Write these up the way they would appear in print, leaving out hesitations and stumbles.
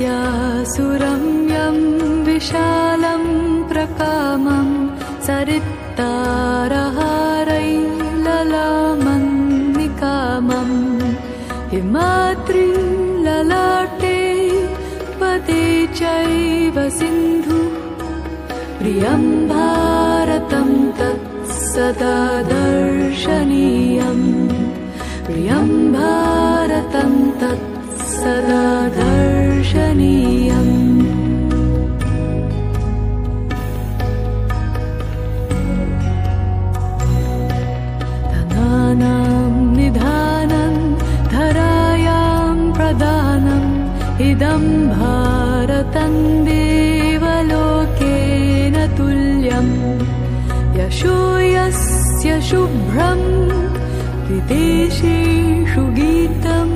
नित्यासुरम्यं विशालं प्रकामं सरित्तारहारैललामन्निकामं हिमाद्रिललाटे पदे चैव सिन्धु प्रियं भारतं तत् सदा दर्शनीयम् प्रियं भारतं तत् सदा दर्शनीयम् धनानां निधानं धरायां प्रदानम् इदं भारतं देवलोकेन तुल्यम् यशो यस्य शुभ्रं विदेशेषु गीतम्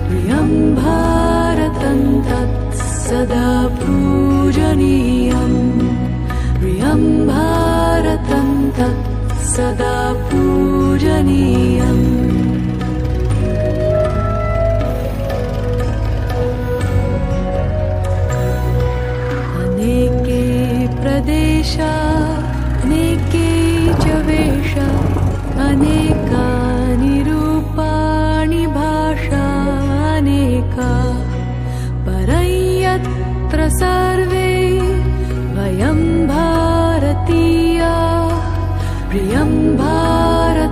प्रियं भारतं तत् सदा पूजनीयम् प्रियं भारतं तत् सदा पूजनीयम् अनेके प्रदेशा अनेके च वेषा अनेकानि रूपाणि भाषा अनेका